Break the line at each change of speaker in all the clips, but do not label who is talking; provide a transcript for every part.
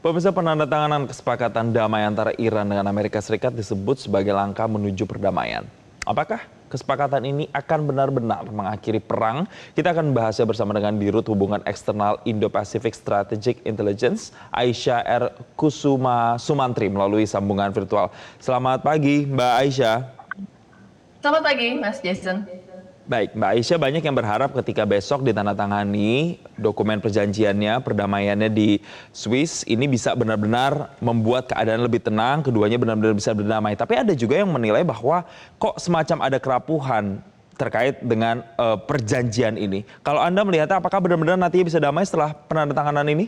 Pemirsa, penandatanganan kesepakatan damai antara Iran dengan Amerika Serikat disebut sebagai langkah menuju perdamaian. Apakah kesepakatan ini akan benar-benar mengakhiri perang? Kita akan membahasnya bersama dengan Dirut Hubungan Eksternal Indo-Pacific Strategic Intelligence, Aisyah R. Kusuma Sumantri melalui sambungan virtual. Selamat pagi, Mbak Aisyah.
Selamat pagi, Mas Jason.
Baik, Mbak Aisyah, banyak yang berharap ketika besok ditandatangani dokumen perjanjiannya, perdamaiannya di Swiss, ini bisa benar-benar membuat keadaan lebih tenang, keduanya benar-benar bisa berdamai. Tapi ada juga yang menilai bahwa kok semacam ada kerapuhan terkait dengan perjanjian ini. Kalau Anda melihatnya, apakah benar-benar nantinya bisa damai setelah penandatanganan ini?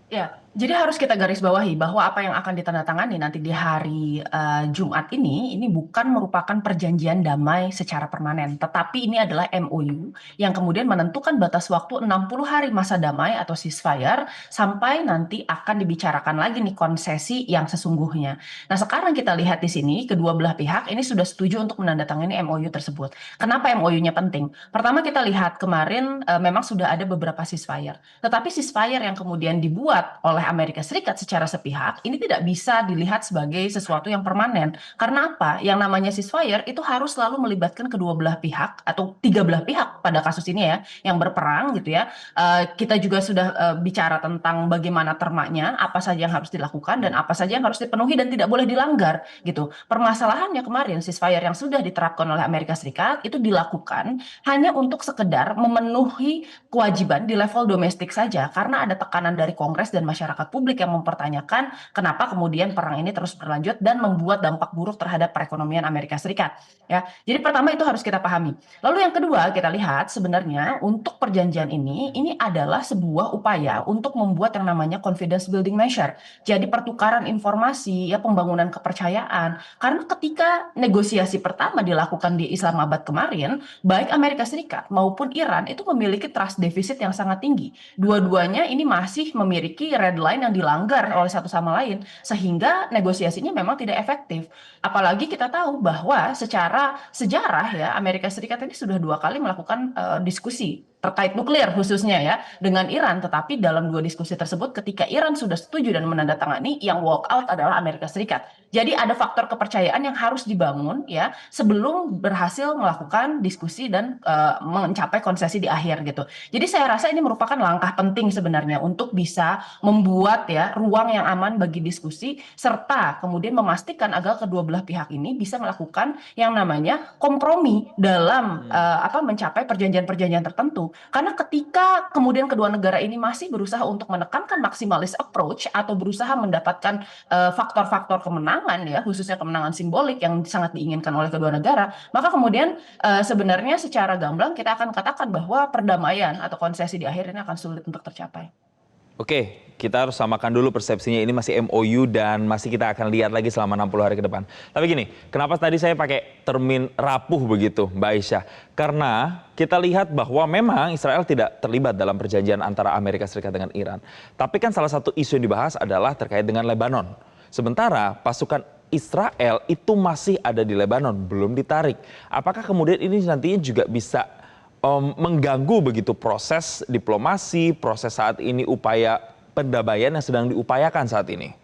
Ya, jadi harus kita garis bawahi bahwa apa yang akan ditandatangani nanti di hari Jumat ini bukan merupakan perjanjian damai secara permanen, tetapi ini adalah MOU yang kemudian menentukan batas waktu 60 hari masa damai atau ceasefire sampai nanti akan dibicarakan lagi nih konsesi yang sesungguhnya. Nah, sekarang kita lihat di sini kedua belah pihak ini sudah setuju untuk menandatangani MOU tersebut. Kenapa MOU-nya penting? Pertama, kita lihat kemarin memang sudah ada beberapa ceasefire, tetapi ceasefire yang kemudian dibuat oleh Amerika Serikat secara sepihak ini tidak bisa dilihat sebagai sesuatu yang permanen. Karena apa? Yang namanya ceasefire itu harus selalu melibatkan kedua belah pihak atau tiga belah pihak pada kasus ini ya, yang berperang gitu ya. Kita juga sudah bicara tentang bagaimana termaknya, apa saja yang harus dilakukan dan apa saja yang harus dipenuhi dan tidak boleh dilanggar gitu. Permasalahannya kemarin ceasefire yang sudah diterapkan oleh Amerika Serikat itu dilakukan hanya untuk sekedar memenuhi kewajiban di level domestik saja karena ada tekanan dari Kongres dan masyarakat publik yang mempertanyakan kenapa kemudian perang ini terus berlanjut dan membuat dampak buruk terhadap perekonomian Amerika Serikat ya. Jadi pertama itu harus kita pahami. Lalu yang kedua kita lihat sebenarnya untuk perjanjian ini adalah sebuah upaya untuk membuat yang namanya confidence building measure. Jadi pertukaran informasi ya, pembangunan kepercayaan. Karena ketika negosiasi pertama dilakukan di Islamabad kemarin, baik Amerika Serikat maupun Iran itu memiliki trust defisit yang sangat tinggi. Dua-duanya ini masih memiliki red line yang dilanggar oleh satu sama lain sehingga negosiasinya memang tidak efektif. Apalagi kita tahu bahwa secara sejarah ya Amerika Serikat ini sudah dua kali melakukan diskusi terkait nuklir khususnya ya dengan Iran, tetapi dalam dua diskusi tersebut ketika Iran sudah setuju dan menandatangani, yang walk out adalah Amerika Serikat. Jadi ada faktor kepercayaan yang harus dibangun ya sebelum berhasil melakukan diskusi dan mencapai konsesi di akhir gitu. Jadi saya rasa ini merupakan langkah penting sebenarnya untuk bisa membuat ya ruang yang aman bagi diskusi serta kemudian memastikan agar kedua belah pihak ini bisa melakukan yang namanya kompromi dalam mencapai perjanjian-perjanjian tertentu. Karena ketika kemudian kedua negara ini masih berusaha untuk menekankan maximalist approach atau berusaha mendapatkan faktor-faktor kemenangan ya, khususnya kemenangan simbolik yang sangat diinginkan oleh kedua negara, maka kemudian sebenarnya secara gamblang kita akan katakan bahwa perdamaian atau konsesi di akhir ini akan sulit untuk tercapai.
Oke, kita harus samakan dulu persepsinya. Ini masih MOU dan masih kita akan lihat lagi selama 60 hari ke depan. Tapi gini, kenapa tadi saya pakai termin rapuh begitu, Mbak Aisyah? Karena kita lihat bahwa memang Israel tidak terlibat dalam perjanjian antara Amerika Serikat dengan Iran. Tapi kan salah satu isu yang dibahas adalah terkait dengan Lebanon. Sementara pasukan Israel itu masih ada di Lebanon, belum ditarik. Apakah kemudian ini nantinya juga bisa mengganggu begitu proses diplomasi, proses saat ini upaya pendamaian yang sedang diupayakan saat ini?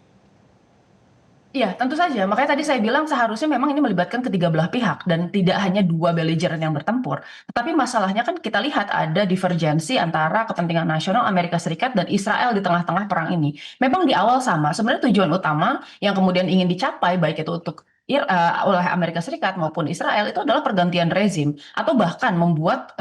Iya, tentu saja. Makanya tadi saya bilang seharusnya memang ini melibatkan ketiga belah pihak dan tidak hanya dua belligerent yang bertempur. Tetapi masalahnya kan kita lihat ada divergensi antara kepentingan nasional Amerika Serikat dan Israel di tengah-tengah perang ini. Memang di awal sama, sebenarnya tujuan utama yang kemudian ingin dicapai baik itu untuk oleh Amerika Serikat maupun Israel itu adalah pergantian rezim atau bahkan membuat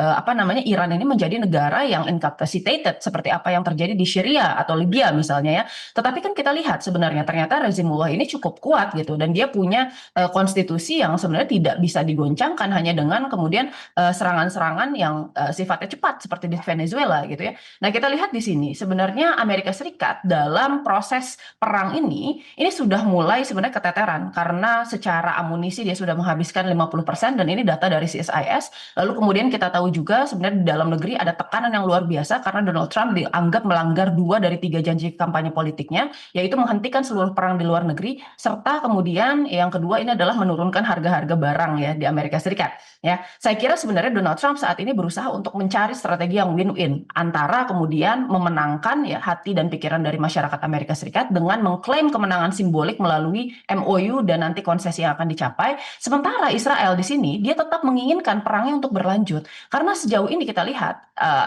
Iran ini menjadi negara yang incapacitated seperti apa yang terjadi di Syria atau Libya misalnya ya. Tetapi kan kita lihat sebenarnya ternyata rezimullah ini cukup kuat gitu dan dia punya konstitusi yang sebenarnya tidak bisa digoncangkan hanya dengan kemudian serangan-serangan yang sifatnya cepat seperti di Venezuela gitu ya. Nah, kita lihat di sini sebenarnya Amerika Serikat dalam proses perang ini sudah mulai sebenarnya keteteran karena secara amunisi dia sudah menghabiskan 50% dan ini data dari CSIS. Lalu kemudian kita tahu juga sebenarnya di dalam negeri ada tekanan yang luar biasa karena Donald Trump dianggap melanggar 2 dari 3 janji kampanye politiknya, yaitu menghentikan seluruh perang di luar negeri, serta kemudian yang kedua ini adalah menurunkan harga-harga barang ya di Amerika Serikat. Ya, saya kira sebenarnya Donald Trump saat ini berusaha untuk mencari strategi yang win-win antara kemudian memenangkan ya hati dan pikiran dari masyarakat Amerika Serikat dengan mengklaim kemenangan simbolik melalui MOU dan nanti konsesi yang akan dicapai. Sementara Israel di sini dia tetap menginginkan perangnya untuk berlanjut karena sejauh ini kita lihat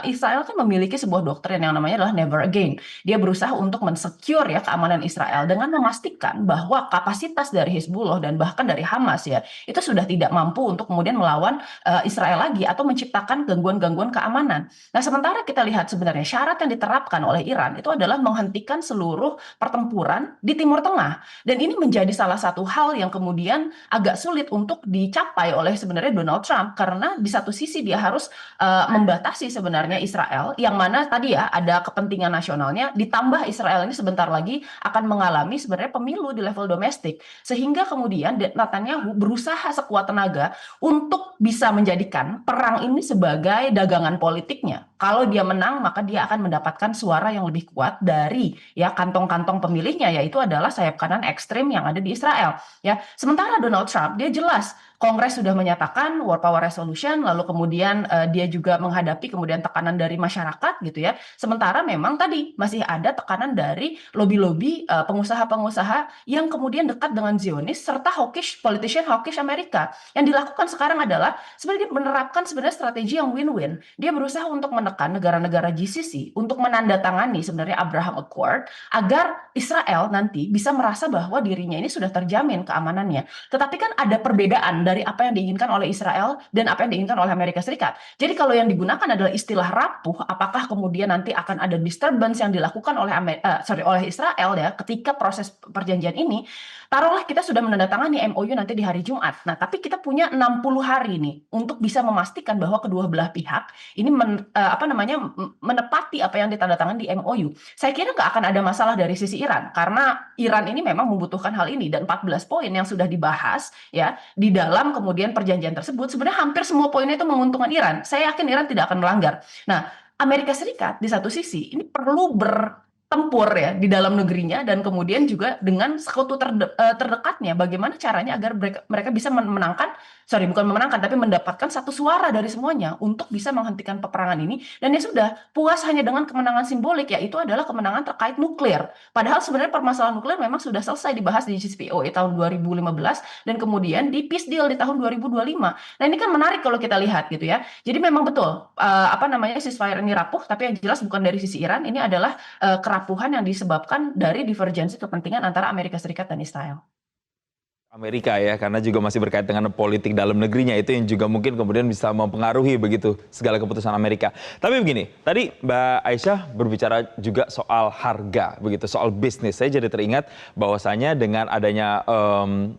Israel kan memiliki sebuah doktrin yang namanya adalah never again. Dia berusaha untuk mensecure ya keamanan Israel dengan memastikan bahwa kapasitas dari Hizbullah dan bahkan dari Hamas ya itu sudah tidak mampu untuk kemudian melawan Israel lagi atau menciptakan gangguan-gangguan keamanan. Nah, sementara kita lihat sebenarnya syarat yang diterapkan oleh Iran itu adalah menghentikan seluruh pertempuran di Timur Tengah. Dan ini menjadi salah satu hal yang kemudian agak sulit untuk dicapai oleh sebenarnya Donald Trump karena di satu sisi dia harus membatasi sebenarnya Israel yang mana tadi ya ada kepentingan nasionalnya ditambah Israel ini sebentar lagi akan mengalami sebenarnya pemilu di level domestik sehingga kemudian Netanyahu berusaha sekuat tenaga untuk bisa menjadikan perang ini sebagai dagangan politiknya. Kalau dia menang, maka dia akan mendapatkan suara yang lebih kuat dari ya kantong-kantong pemilihnya, yaitu adalah sayap kanan ekstrim yang ada di Israel. Ya, sementara Donald Trump dia jelas Kongres sudah menyatakan war power resolution, lalu kemudian dia juga menghadapi kemudian tekanan dari masyarakat gitu ya. Sementara memang tadi masih ada tekanan dari lobby-lobby pengusaha-pengusaha yang kemudian dekat dengan Zionis serta hawkish politician hawkish Amerika. Yang dilakukan sekarang adalah sebenarnya dia menerapkan sebenarnya strategi yang win-win. Dia berusaha untuk menekan negara-negara GCC untuk menandatangani sebenarnya Abraham Accord agar Israel nanti bisa merasa bahwa dirinya ini sudah terjamin keamanannya. Tetapi kan ada perbedaan dari apa yang diinginkan oleh Israel dan apa yang diinginkan oleh Amerika Serikat. Jadi kalau yang digunakan adalah istilah rapuh, apakah kemudian nanti akan ada disturbance yang dilakukan oleh oleh Israel ya ketika proses perjanjian ini, taruhlah kita sudah menandatangani MOU nanti di hari Jumat. Nah, tapi kita punya 60 hari nih untuk bisa memastikan bahwa kedua belah pihak ini menepati apa yang ditandatangani di MOU. Saya kira nggak akan ada masalah dari sisi Iran karena Iran ini memang membutuhkan hal ini dan 14 poin yang sudah dibahas ya di dalam kemudian perjanjian tersebut sebenarnya hampir semua poinnya itu menguntungkan Iran. Saya yakin Iran tidak akan melanggar. Nah, Amerika Serikat di satu sisi ini perlu bertempur ya di dalam negerinya dan kemudian juga dengan sekutu terdekatnya bagaimana caranya agar mereka bisa bukan memenangkan tapi mendapatkan satu suara dari semuanya untuk bisa menghentikan peperangan ini dan ya sudah puas hanya dengan kemenangan simbolik yaitu adalah kemenangan terkait nuklir. Padahal sebenarnya permasalahan nuklir memang sudah selesai dibahas di JCPOA tahun 2015 dan kemudian di peace deal di tahun 2025. Nah, ini kan menarik kalau kita lihat gitu ya. Jadi memang betul ceasefire ini rapuh tapi yang jelas bukan dari sisi Iran, ini adalah kerapuhan yang disebabkan dari divergensi kepentingan antara Amerika Serikat dan Israel.
Amerika ya, karena juga masih berkait dengan politik dalam negerinya itu yang juga mungkin kemudian bisa mempengaruhi begitu segala keputusan Amerika. Tapi begini, tadi Mbak Aisyah berbicara juga soal harga begitu, soal bisnis. Saya jadi teringat bahwasanya dengan adanya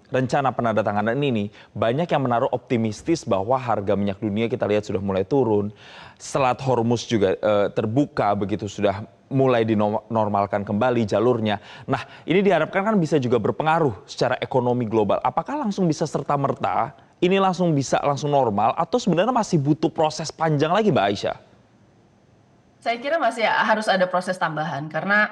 rencana penandatanganan ini, banyak yang menaruh optimistis bahwa harga minyak dunia kita lihat sudah mulai turun. Selat Hormuz juga terbuka begitu, sudah mulai dinormalkan kembali jalurnya. Nah, ini diharapkan kan bisa juga berpengaruh secara ekonomi global. Apakah langsung bisa serta-merta ini langsung bisa langsung normal atau sebenarnya masih butuh proses panjang lagi, Mbak Aisyah?
Saya kira masih harus ada proses tambahan karena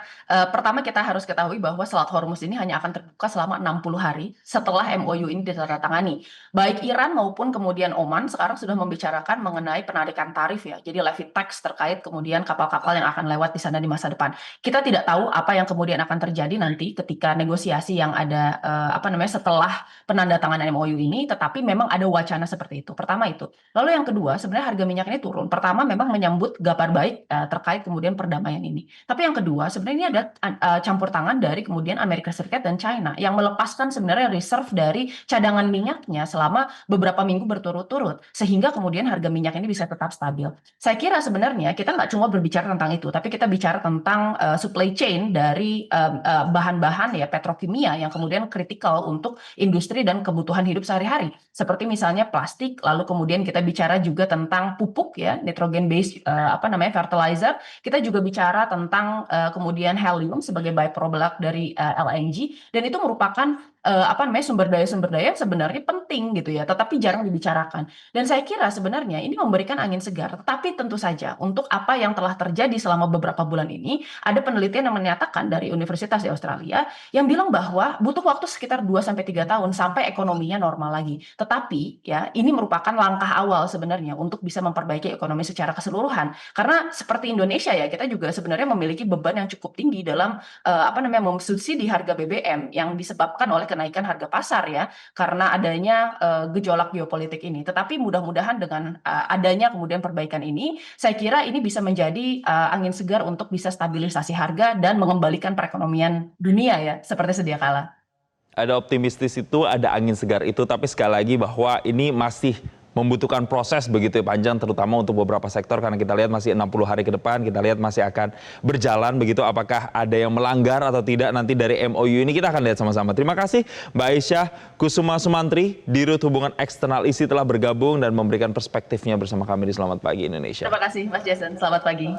pertama kita harus ketahui bahwa Selat Hormuz ini hanya akan terbuka selama 60 hari setelah MOU ini ditandatangani. Baik Iran maupun kemudian Oman sekarang sudah membicarakan mengenai penarikan tarif ya. Jadi levy tax terkait kemudian kapal-kapal yang akan lewat di sana di masa depan. Kita tidak tahu apa yang kemudian akan terjadi nanti ketika negosiasi yang ada setelah penandatanganan MOU ini, tetapi memang ada wacana seperti itu. Pertama itu. Lalu yang kedua, sebenarnya harga minyak ini turun. Pertama memang menyambut kabar baik terkait kemudian perdamaian ini. Tapi yang kedua, sebenarnya ini ada campur tangan dari kemudian Amerika Serikat dan China yang melepaskan sebenarnya reserve dari cadangan minyaknya selama beberapa minggu berturut-turut, sehingga kemudian harga minyak ini bisa tetap stabil. Saya kira sebenarnya kita nggak cuma berbicara tentang itu, tapi kita bicara tentang supply chain dari bahan-bahan ya petrokimia yang kemudian kritikal untuk industri dan kebutuhan hidup sehari-hari. Seperti misalnya plastik, lalu kemudian kita bicara juga tentang pupuk ya, nitrogen based fertilizer fertilizer, kita juga bicara tentang kemudian helium sebagai byproduct dari LNG, dan itu merupakan sumber daya yang sebenarnya penting gitu ya, tetapi jarang dibicarakan. Dan saya kira sebenarnya ini memberikan angin segar, tetapi tentu saja untuk apa yang telah terjadi selama beberapa bulan ini, ada penelitian yang menyatakan dari Universitas di Australia yang bilang bahwa butuh waktu sekitar 2 sampai 3 tahun sampai ekonominya normal lagi. Tetapi ya, ini merupakan langkah awal sebenarnya untuk bisa memperbaiki ekonomi secara keseluruhan. Karena seperti Indonesia ya, kita juga sebenarnya memiliki beban yang cukup tinggi dalam mensubsidi harga BBM yang disebabkan oleh kenaikan harga pasar ya, karena adanya gejolak geopolitik ini. Tetapi mudah-mudahan dengan adanya kemudian perbaikan ini, saya kira ini bisa menjadi angin segar untuk bisa stabilisasi harga dan mengembalikan perekonomian dunia ya, seperti sedia kala.
Ada optimistis itu, ada angin segar itu, tapi sekali lagi bahwa ini masih membutuhkan proses begitu ya, panjang, terutama untuk beberapa sektor, karena kita lihat masih 60 hari ke depan, kita lihat masih akan berjalan begitu. Apakah ada yang melanggar atau tidak nanti dari MOU ini, kita akan lihat sama-sama. Terima kasih Mbak Aisyah Kusuma Sumantri, Dirut Hubungan Eksternal ISI telah bergabung dan memberikan perspektifnya bersama kami di Selamat Pagi Indonesia.
Terima kasih Mas Jason, selamat pagi.